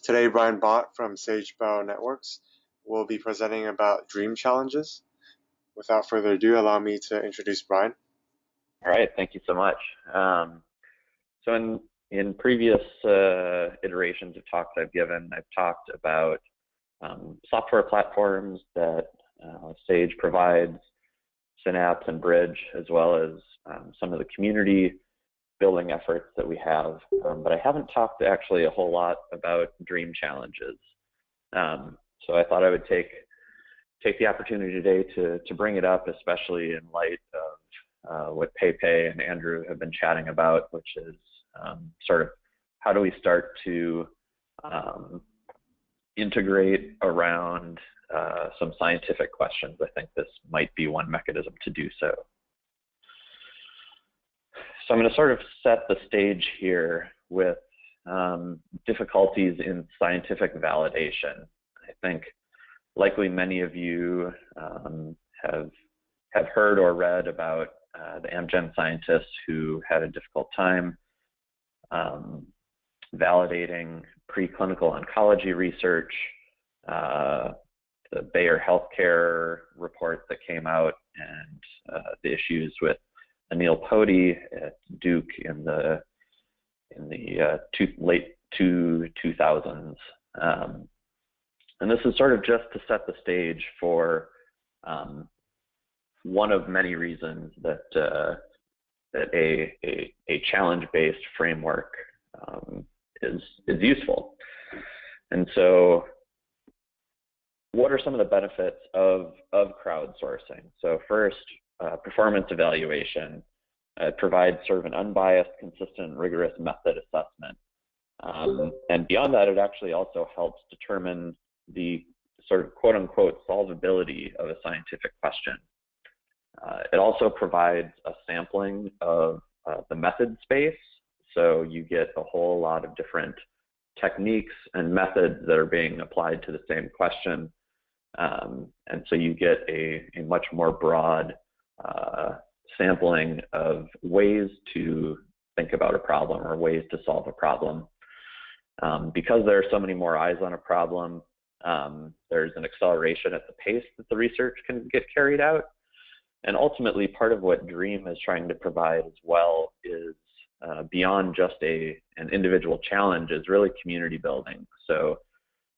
Today, Brian Bott from Sage Bionetworks will be presenting about DREAM Challenges. Without further ado, allow me to introduce Brian. All right, thank you so much. So in previous iterations of talks I've given, I've talked about software platforms that Sage provides, Synapse and Bridge, as well as some of the community building efforts that we have, but I haven't talked actually a whole lot about DREAM Challenges. So I thought I would take the opportunity today to bring it up, especially in light of what Pepe and Andrew have been chatting about, which is sort of how do we start to integrate around some scientific questions. I think this might be one mechanism to do so. So I'm going to sort of set the stage here with difficulties in scientific validation. I think likely many of you have heard or read about the Amgen scientists who had a difficult time validating preclinical oncology research, the Bayer healthcare report that came out, and the issues with Anil Podi at Duke in the late 2000s. And this is sort of just to set the stage for one of many reasons that a challenge-based framework is useful. And so what are some of the benefits of crowdsourcing? So first, performance evaluation. It provides sort of an unbiased, consistent, rigorous method assessment. And beyond that, it actually also helps determine the sort of quote-unquote solvability of a scientific question. It also provides a sampling of the method space, so you get a whole lot of different techniques and methods that are being applied to the same question. And so you get a much more broad sampling of ways to think about a problem or ways to solve a problem. Because there are so many more eyes on a problem, there's an acceleration at the pace that the research can get carried out. And ultimately, part of what DREAM is trying to provide as well is beyond just an individual challenge, is really community building. So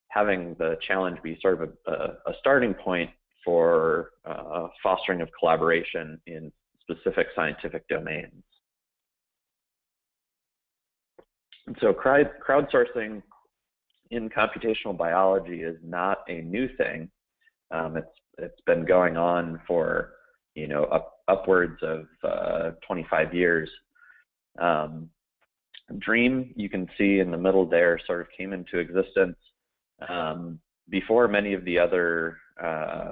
having the challenge be sort of a starting point for fostering of collaboration in specific scientific domains. And so crowdsourcing in computational biology is not a new thing. It's been going on for upwards of 25 years. DREAM, you can see in the middle there, sort of came into existence before many of the other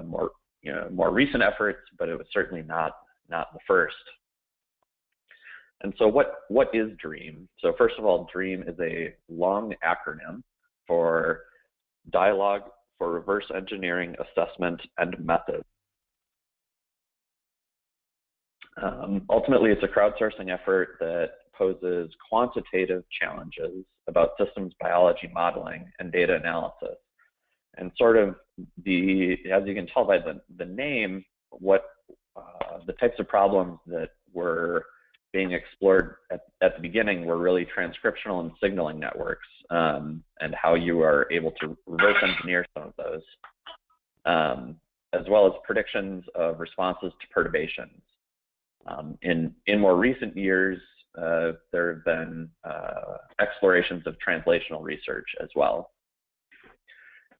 more recent efforts, but it was certainly not the first. And so what is DREAM? So first of all, DREAM is a long acronym for Dialogue for Reverse Engineering Assessment and Method. Ultimately, it's a crowdsourcing effort that poses quantitative challenges about systems biology modeling and data analysis. And sort of as you can tell by the name, what the types of problems that were being explored at the beginning were really transcriptional and signaling networks, and how you are able to reverse engineer some of those, as well as predictions of responses to perturbations. In more recent years, there have been explorations of translational research as well.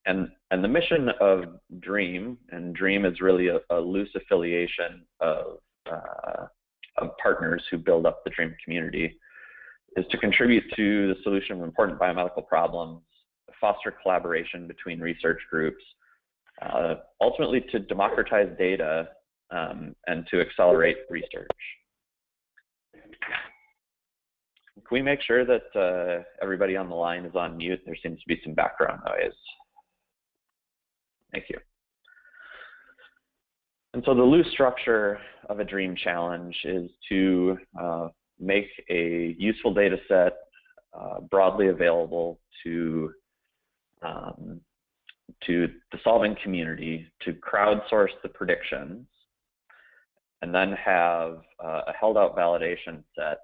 And the mission of DREAM, and DREAM is really a loose affiliation of partners who build up the DREAM community, is to contribute to the solution of important biomedical problems, foster collaboration between research groups, ultimately to democratize data and to accelerate research. Can we make sure that everybody on the line is on mute? There seems to be some background noise. Thank you. And so the loose structure of a DREAM challenge is to make a useful data set broadly available to to the solving community to crowdsource the predictions, and then have a held-out validation set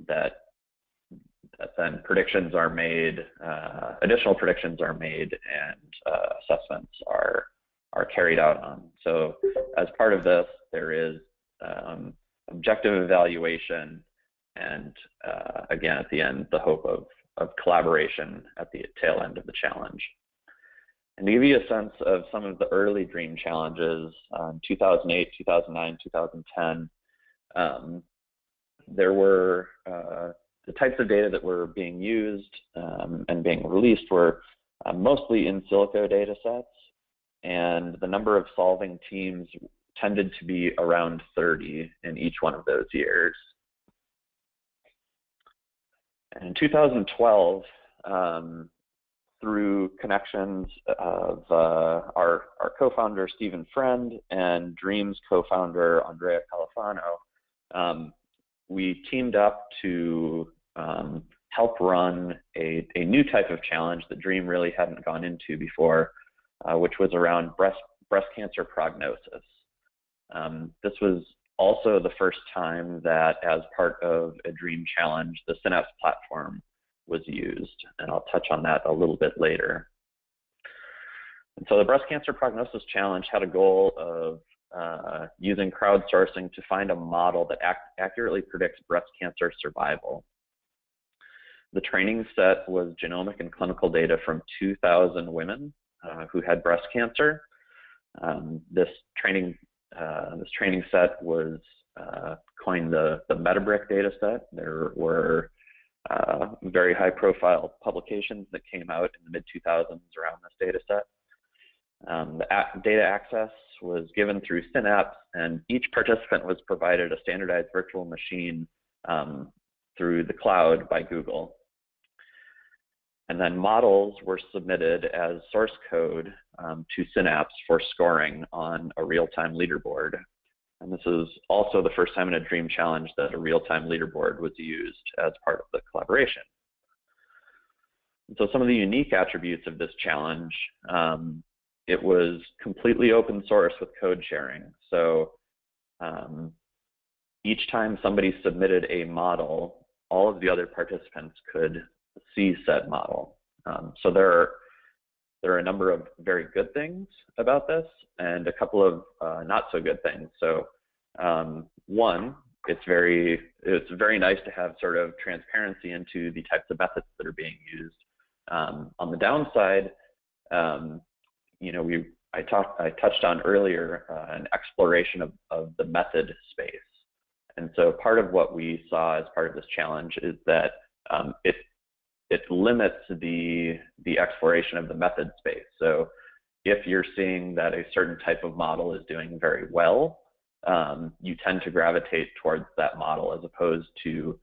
that then predictions are made, additional predictions are made, and assessments are carried out on. So as part of this, there is objective evaluation, and again, at the end, the hope of collaboration at the tail end of the challenge. And to give you a sense of some of the early DREAM challenges, 2008, 2009, 2010, there were the types of data that were being used and being released were mostly in silico data sets, and the number of solving teams tended to be around 30 in each one of those years. And in 2012, through connections of our co-founder, Stephen Friend, and DREAM's co-founder, Andrea Califano, we teamed up to help run a new type of challenge that DREAM really hadn't gone into before, which was around breast cancer prognosis. This was also the first time that, as part of a DREAM challenge, the Synapse platform was used, and I'll touch on that a little bit later. And so the breast cancer prognosis challenge had a goal of using crowdsourcing to find a model that accurately predicts breast cancer survival. The training set was genomic and clinical data from 2,000 women who had breast cancer. This training set was coined the Metabrick data set. There were very high-profile publications that came out in the mid-2000s around this data set. The data access was given through Synapse, and each participant was provided a standardized virtual machine through the cloud by Google. And then models were submitted as source code to Synapse for scoring on a real-time leaderboard. And this is also the first time in a DREAM challenge that a real-time leaderboard was used as part of the collaboration. And so some of the unique attributes of this challenge, it was completely open source with code sharing. So each time somebody submitted a model, all of the other participants could see said model. So there are a number of very good things about this and a couple of not so good things. So one, it's very nice to have sort of transparency into the types of methods that are being used. On the downside, you know, I touched on earlier an exploration of the method space. And so part of what we saw as part of this challenge is that it limits the exploration of the method space. So if you're seeing that a certain type of model is doing very well, you tend to gravitate towards that model as opposed to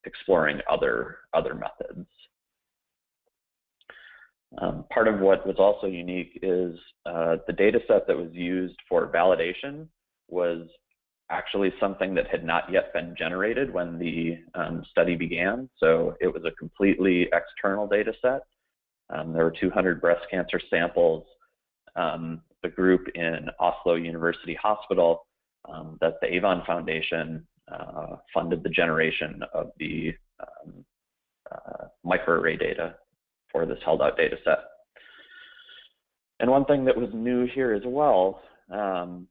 exploring other methods. Part of what was also unique is the data set that was used for validation was actually something that had not yet been generated when the study began. So it was a completely external data set. There were 200 breast cancer samples. The group in Oslo University Hospital, that's the Avon Foundation, funded the generation of the microarray data for this held out data set. And one thing that was new here as well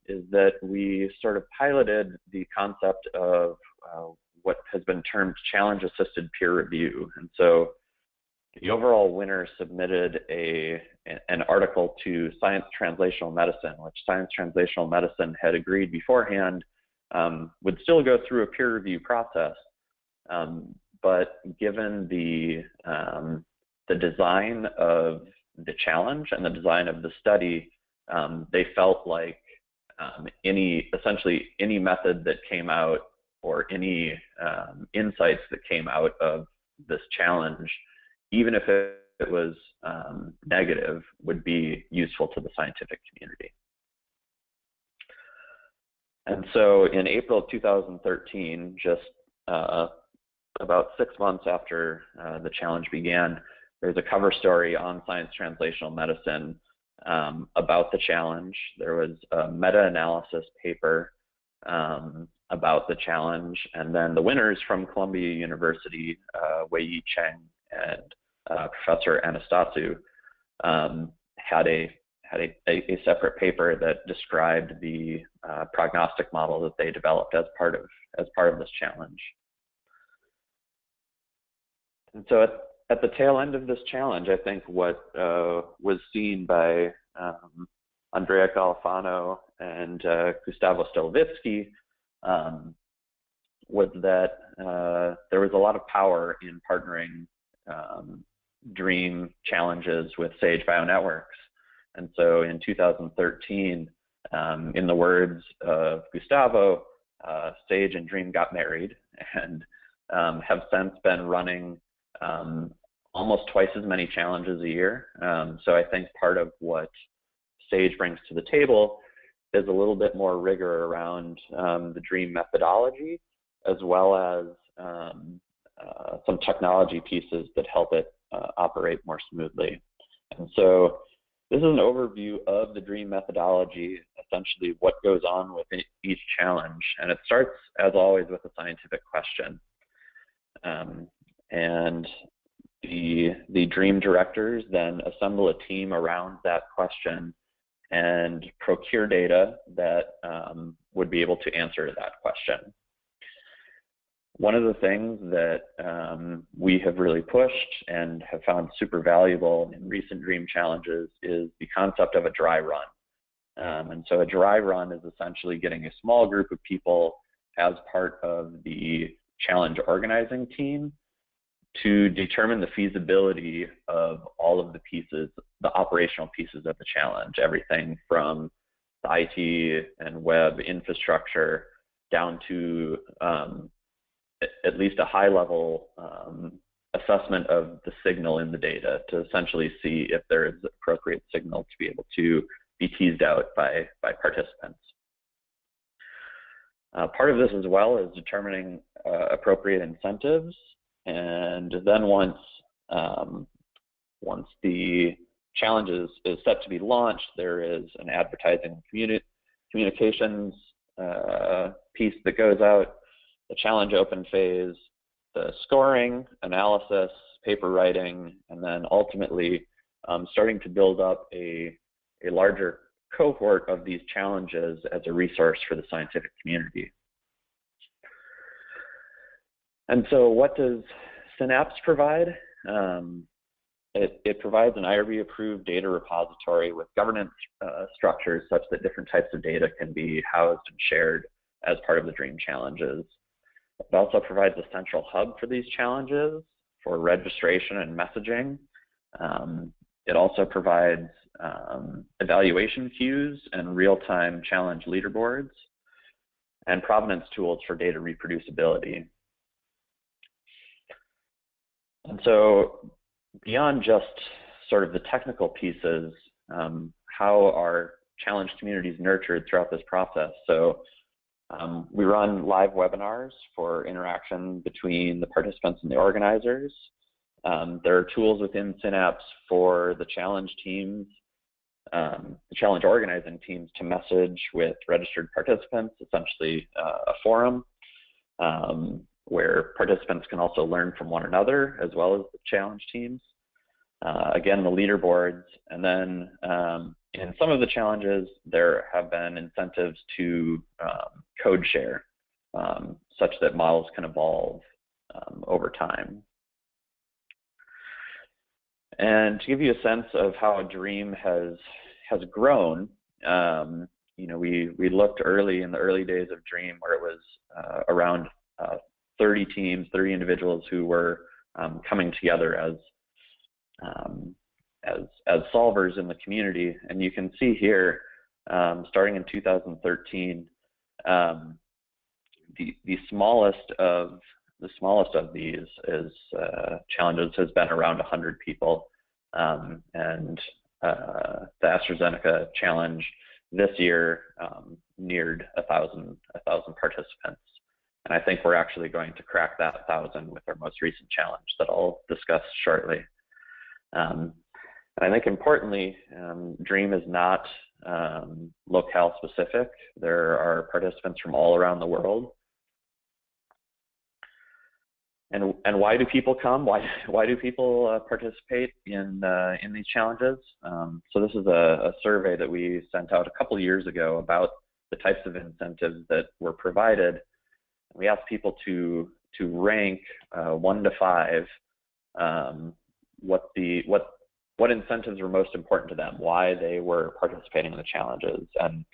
is that we sort of piloted the concept of what has been termed challenge-assisted peer review. And so the overall winner submitted an article to Science Translational Medicine, which Science Translational Medicine had agreed beforehand would still go through a peer review process. But given the design of the challenge and the design of the study, they felt like essentially any method that came out or any insights that came out of this challenge, even if it was negative, would be useful to the scientific community. And so in April of 2013, just about 6 months after the challenge began, there's a cover story on Science Translational Medicine about the challenge. There was a meta-analysis paper about the challenge, and then the winners from Columbia University, Wei-Yi Cheng and Professor Anastasiou, had a separate paper that described the prognostic model that they developed as part of this challenge. And so at the tail end of this challenge, I think what was seen by Andrea Galifano and Gustavo Stilovitsky was that there was a lot of power in partnering DREAM challenges with Sage Bionetworks. And so in 2013, in the words of Gustavo, Sage and DREAM got married and have since been running almost twice as many challenges a year. So I think part of what Sage brings to the table is a little bit more rigor around the DREAM methodology, as well as some technology pieces that help it operate more smoothly. And so this is an overview of the DREAM methodology, essentially what goes on with each challenge. And it starts, as always, with a scientific question. And the DREAM directors then assemble a team around that question and procure data that would be able to answer that question. One of the things that we have really pushed and have found super valuable in recent DREAM challenges is the concept of a dry run. And so a dry run is essentially getting a small group of people as part of the challenge organizing team to determine the feasibility of all of the pieces, the operational pieces of the challenge, everything from the IT and web infrastructure down to at least a high-level assessment of the signal in the data to essentially see if there is appropriate signal to be able to be teased out by participants. Part of this as well is determining appropriate incentives, and then once the challenge is set to be launched, there is an advertising communications piece that goes out, the challenge open phase, the scoring, analysis, paper writing, and then ultimately starting to build up a larger cohort of these challenges as a resource for the scientific community. And so what does Synapse provide? It provides an IRB-approved data repository with governance structures such that different types of data can be housed and shared as part of the DREAM challenges. It also provides a central hub for these challenges for registration and messaging. It also provides evaluation queues and real-time challenge leaderboards and provenance tools for data reproducibility. And so beyond just sort of the technical pieces, how are challenge communities nurtured throughout this process? So we run live webinars for interaction between the participants and the organizers. There are tools within Synapse for the challenge teams, the challenge organizing teams to message with registered participants, essentially a forum where participants can also learn from one another as well as the challenge teams. Again, the leaderboards, and then in some of the challenges, there have been incentives to code share such that models can evolve over time. And to give you a sense of how DREAM has grown, you know, we looked early in the early days of DREAM where it was around 30 teams, 30 individuals who were coming together as solvers in the community. And you can see here, starting in 2013, the smallest of these is challenges has been around 100 people, and the AstraZeneca challenge this year neared 1,000 participants. And I think we're actually going to crack that 1,000 with our most recent challenge that I'll discuss shortly. And I think importantly, DREAM is not locale specific. There are participants from all around the world. And why do people come? Why do people participate in these challenges? So this is a survey that we sent out a couple years ago about the types of incentives that were provided. We asked people to rank 1 to 5 what incentives were most important to them, why they were participating in the challenges. And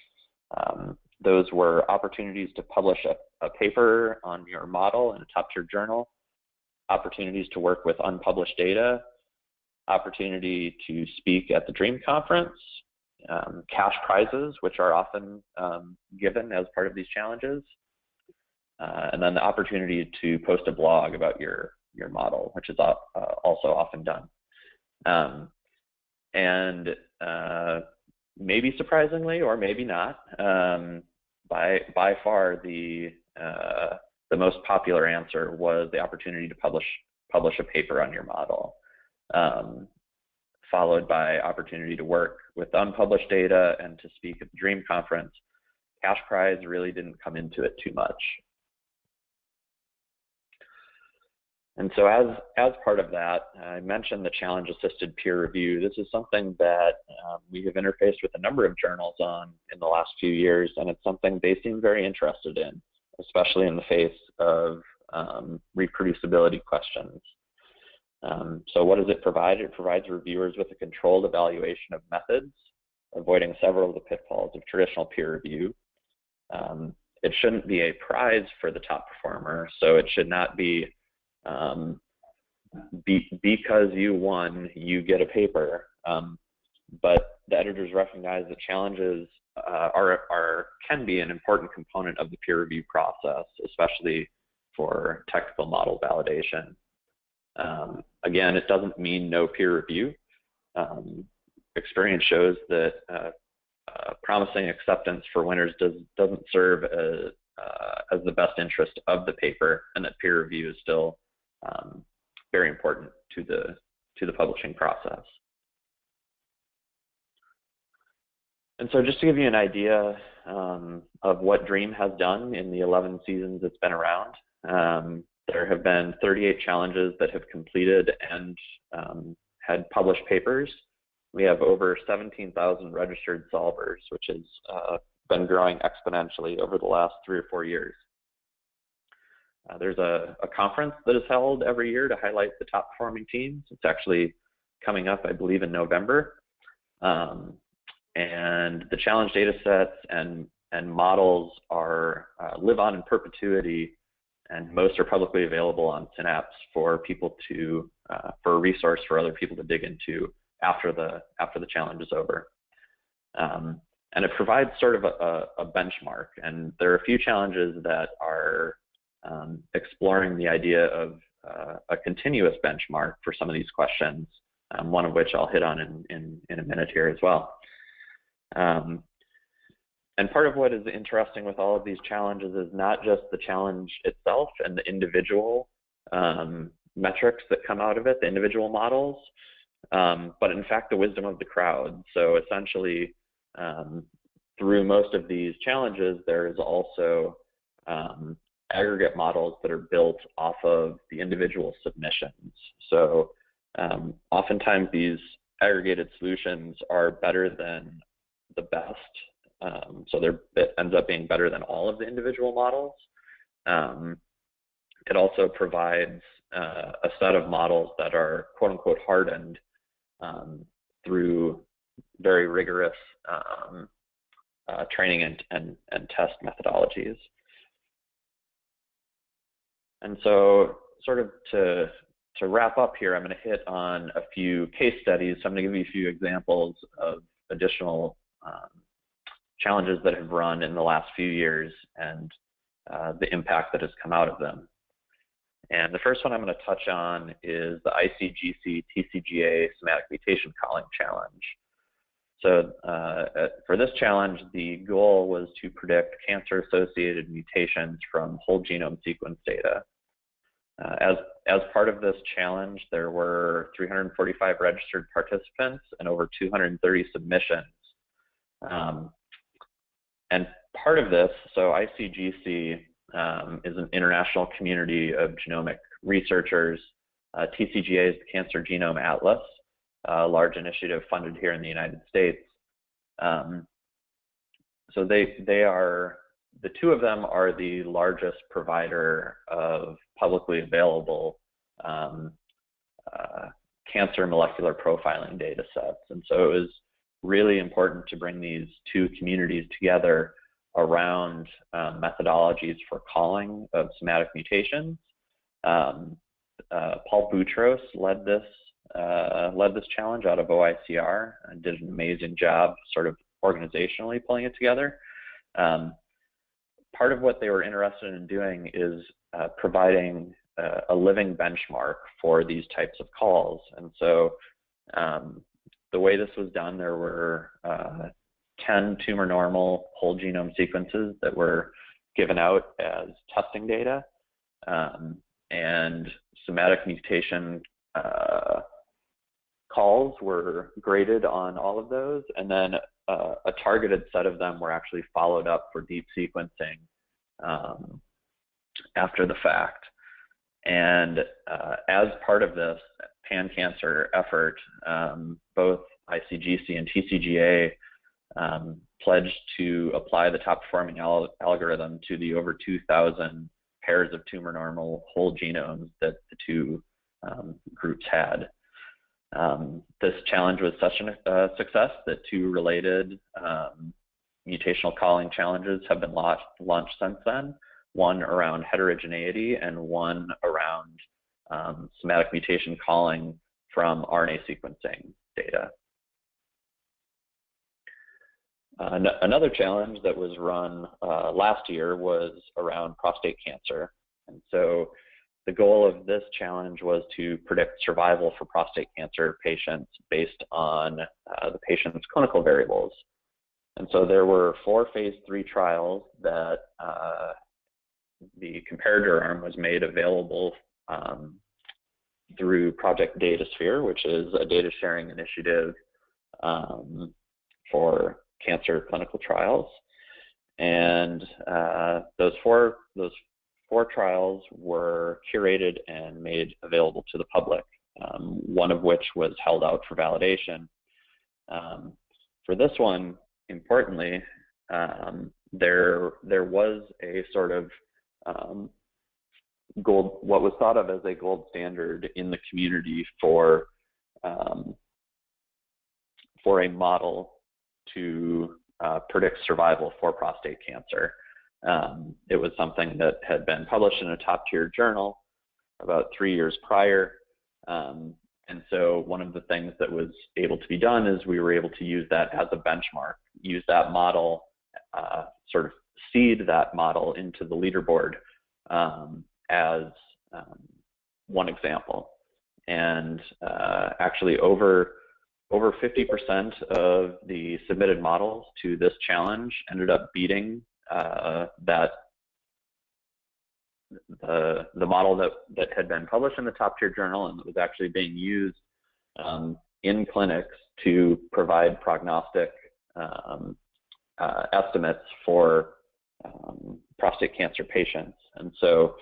those were opportunities to publish a paper on your model in a top-tier journal, opportunities to work with unpublished data, opportunity to speak at the DREAM conference, cash prizes, which are often given as part of these challenges, and then the opportunity to post a blog about your model, which is also often done. And maybe surprisingly, or maybe not, by far the most popular answer was the opportunity to publish a paper on your model, followed by opportunity to work with unpublished data and to speak at the DREAM conference. Cash prize really didn't come into it too much. And so as part of that, I mentioned the challenge-assisted peer review. This is something that we have interfaced with a number of journals on in the last few years, and it's something they seem very interested in, especially in the face of reproducibility questions. So what does it provide? It provides reviewers with a controlled evaluation of methods, avoiding several of the pitfalls of traditional peer review. It shouldn't be a prize for the top performer, so it should not be because you won, you get a paper. But the editors recognize that challenges can be an important component of the peer review process, especially for technical model validation. Again, it doesn't mean no peer review. Experience shows that promising acceptance for winners doesn't serve as the best interest of the paper, and that peer review is still very important to the publishing process. And so just to give you an idea of what DREAM has done in the 11 seasons it's been around, there have been 38 challenges that have completed and had published papers. We have over 17,000 registered solvers, which has been growing exponentially over the last 3 or 4 years. There's a conference that is held every year to highlight the top performing teams. It's actually coming up, I believe, in November. And the challenge data sets and models live on in perpetuity, and most are publicly available on Synapse for people for a resource for other people to dig into after the challenge is over. And it provides sort of a benchmark, and there are a few challenges that are exploring the idea of a continuous benchmark for some of these questions, one of which I'll hit on in a minute here as well. And part of what is interesting with all of these challenges is not just the challenge itself and the individual metrics that come out of it, the individual models, but in fact the wisdom of the crowd. So essentially, through most of these challenges, there is also aggregate models that are built off of the individual submissions. So oftentimes these aggregated solutions are better than the best. So it ends up being better than all of the individual models. It also provides a set of models that are quote unquote hardened through very rigorous training and test methodologies. And so sort of to wrap up here, I'm going to hit on a few case studies. So I'm going to give you a few examples of additional challenges that have run in the last few years and the impact that has come out of them. And the first one I'm going to touch on is the ICGC-TCGA Somatic Mutation Calling Challenge. So for this challenge, the goal was to predict cancer-associated mutations from whole genome sequence data. as part of this challenge, there were 345 registered participants and over 230 submissions. And part of this, so ICGC is an international community of genomic researchers. TCGA is the Cancer Genome Atlas, a large initiative funded here in the United States. So they are, the two of them are the largest provider of publicly available cancer molecular profiling data sets. And so it was really important to bring these two communities together around methodologies for calling of somatic mutations. Paul Boutros led this challenge out of OICR and did an amazing job sort of organizationally pulling it together. Part of what they were interested in doing is providing a living benchmark for these types of calls. And so the way this was done, there were 10 tumor normal whole genome sequences that were given out as testing data, and somatic mutation calls were graded on all of those, and then a targeted set of them were actually followed up for deep sequencing after the fact. And as part of this pan-cancer effort, both ICGC and TCGA pledged to apply the top-performing algorithm to the over 2,000 pairs of tumor normal whole genomes that the two groups had. This challenge was such a success that two related mutational calling challenges have been launched since then, one around heterogeneity and one around somatic mutation calling from RNA sequencing data. Another challenge that was run last year was around prostate cancer. And so the goal of this challenge was to predict survival for prostate cancer patients based on the patient's clinical variables. And so there were 4 phase 3 trials that the comparator arm was made available through Project DataSphere, which is a data sharing initiative for cancer clinical trials. And those four trials were curated and made available to the public, one of which was held out for validation. For this one, importantly, there was a sort of what was thought of as a gold standard in the community for a model to predict survival for prostate cancer. It was something that had been published in a top-tier journal about 3 years prior. And so one of the things that was able to be done is we were able to use that as a benchmark, use that model, sort of seed that model into the leaderboard as one example. And actually over 50% of the submitted models to this challenge ended up beating the model that had been published in the top-tier journal and that was actually being used in clinics to provide prognostic estimates for prostate cancer patients. And so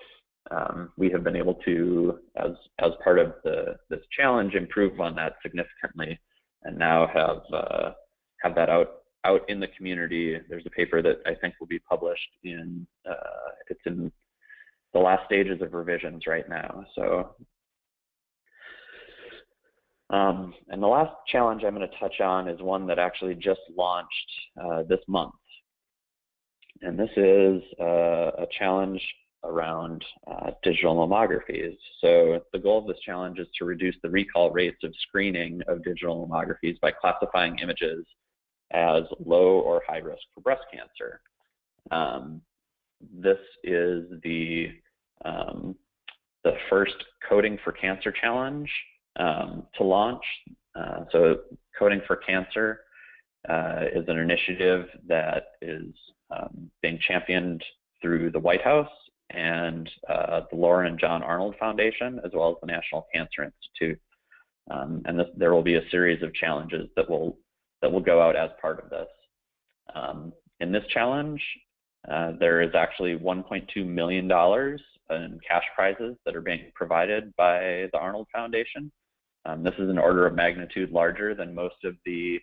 we have been able to, as part of this challenge, improve on that significantly, and now have that out in the community. There's a paper that I think will be published in, it's in the last stages of revisions right now. So, and the last challenge I'm going to touch on is one that actually just launched this month. And this is a challenge around digital mammographies. So the goal of this challenge is to reduce the recall rates of screening of digital mammographies by classifying images as low or high risk for breast cancer. This is the first Coding for Cancer challenge to launch. So Coding for Cancer is an initiative that is being championed through the White House and the Laura and John Arnold Foundation, as well as the National Cancer Institute. There will be a series of challenges that will go out as part of this. In this challenge, there is actually $1.2 million in cash prizes that are being provided by the Arnold Foundation. This is an order of magnitude larger than most of the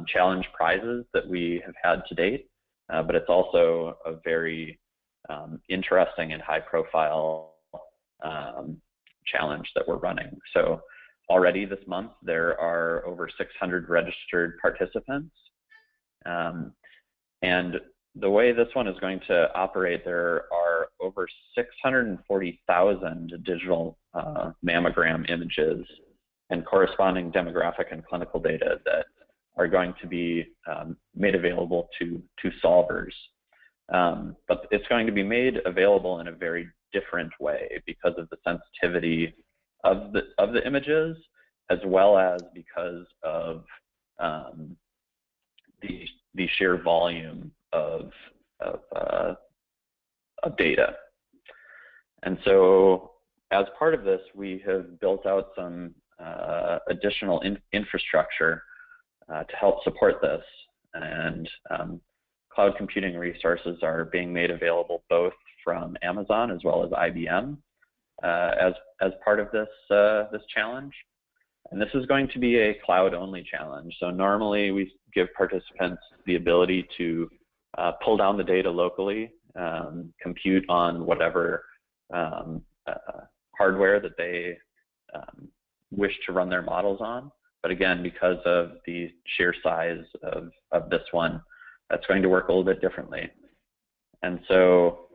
challenge prizes that we have had to date, but it's also a very interesting and high-profile challenge that we're running. So already this month, there are over 600 registered participants. And the way this one is going to operate, there are over 640,000 digital mammogram images and corresponding demographic and clinical data that are going to be made available to solvers. But it's going to be made available in a very different way because of the sensitivity of the images, as well as because of the sheer volume of data. And so as part of this, we have built out some additional infrastructure to help support this. And cloud computing resources are being made available both from Amazon as well as IBM as part of this challenge. And this is going to be a cloud-only challenge. So normally we give participants the ability to pull down the data locally, compute on whatever hardware that they wish to run their models on. But again, because of the sheer size of this one, that's going to work a little bit differently. And so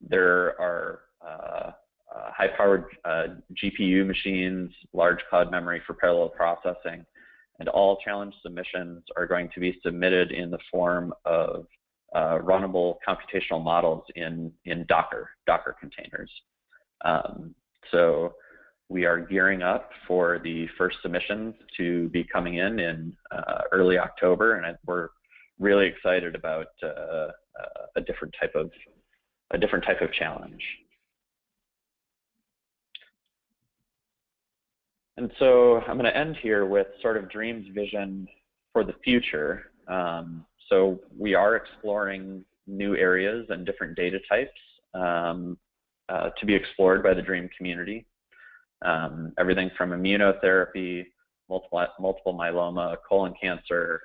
there are high-powered GPU machines, large cloud memory for parallel processing, and all challenge submissions are going to be submitted in the form of runnable computational models in Docker containers. So we are gearing up for the first submissions to be coming in early October, and we're really excited about a different type of challenge. And so I'm going to end here with sort of DREAM's vision for the future. So we are exploring new areas and different data types to be explored by the DREAM community. Everything from immunotherapy, multiple myeloma, colon cancer,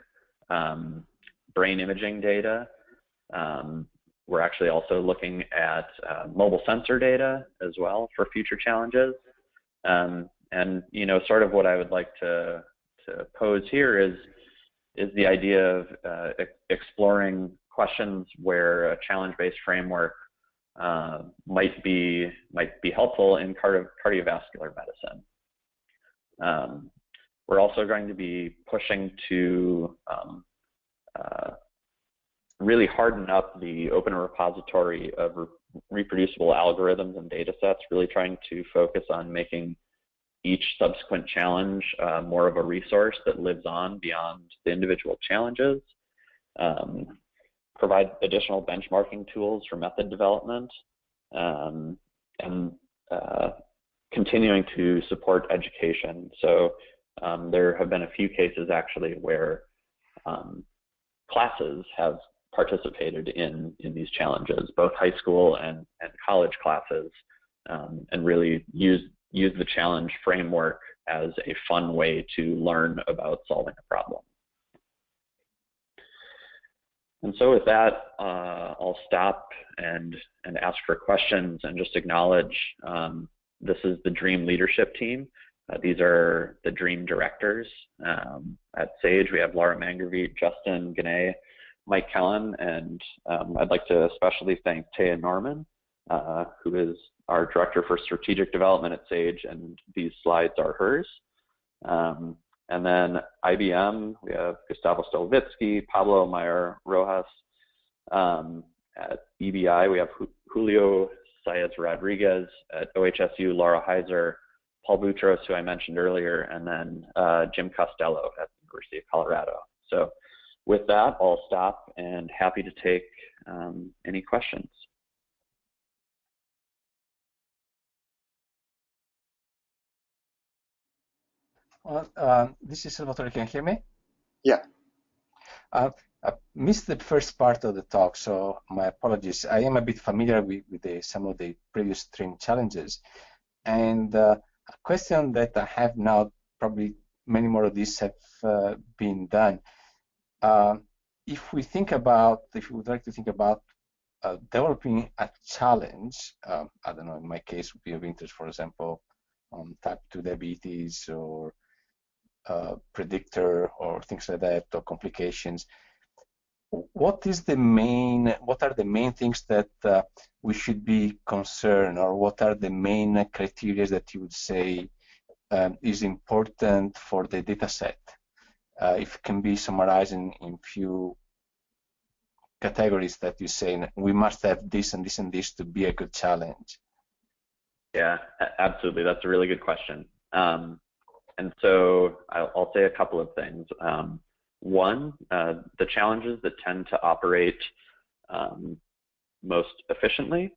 brain imaging data. We're actually also looking at mobile sensor data as well for future challenges. And sort of what I would like to pose here is the idea of exploring questions where a challenge-based framework might be helpful in cardiovascular medicine. We're also going to be pushing to really harden up the open repository of reproducible algorithms and data sets, really trying to focus on making each subsequent challenge more of a resource that lives on beyond the individual challenges. Provide additional benchmarking tools for method development, and continuing to support education. So there have been a few cases actually where classes have participated in these challenges, both high school and college classes, and really use the challenge framework as a fun way to learn about solving a problem. And so with that, I'll stop and ask for questions and just acknowledge this is the DREAM leadership team. These are the DREAM directors. At SAGE, we have Laura Mammography, Justin Gane, Mike Kellen, and I'd like to especially thank Taya Norman, who is our Director for Strategic Development at SAGE, and these slides are hers. And then IBM, we have Gustavo Stolovitsky, Pablo Mayer Rojas. At EBI, we have Julio Saez Rodriguez. At OHSU, Laura Heiser, Paul Boutros, who I mentioned earlier, and then Jim Costello at the University of Colorado. So with that, I'll stop and happy to take any questions. Well, this is Salvatore. Can you hear me? Yeah. I missed the first part of the talk, so my apologies. I am a bit familiar with some of the previous DREAM challenges. And a question that I have now, probably many more of these have been done. If we would like to think about developing a challenge, I don't know, in my case would be of interest, for example, on type 2 diabetes or predictor or things like that, or complications. What are the main things that we should be concerned, or what are the main criteria that you would say is important for the data set? If it can be summarized in few categories that you say we must have this and this and this to be a good challenge. Yeah, absolutely. That's a really good question. And so I'll say a couple of things. One, the challenges that tend to operate most efficiently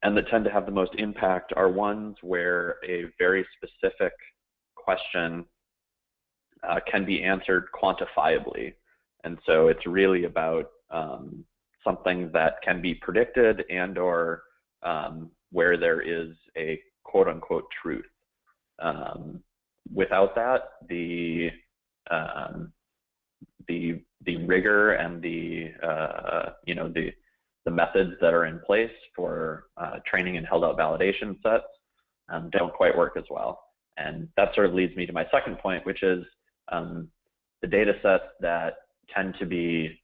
and that tend to have the most impact are ones where a very specific question can be answered quantifiably. And so it's really about something that can be predicted and or where there is a quote unquote truth. Without that, the rigor and the methods that are in place for training and held out validation sets don't quite work as well. And that sort of leads me to my second point, which is the data sets that tend to be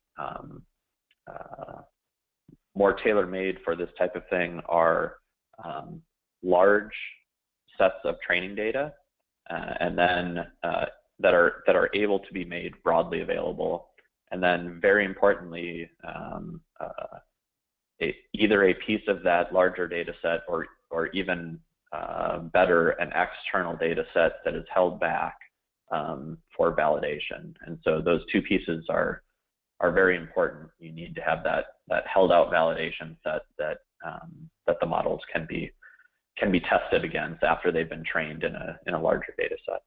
more tailor-made for this type of thing are large sets of training data, and then that are able to be made broadly available, and then very importantly, either a piece of that larger data set or even better, an external data set that is held back for validation. And so those two pieces are very important. You need to have that held out validation set that the models can be tested against after they've been trained in a larger data set.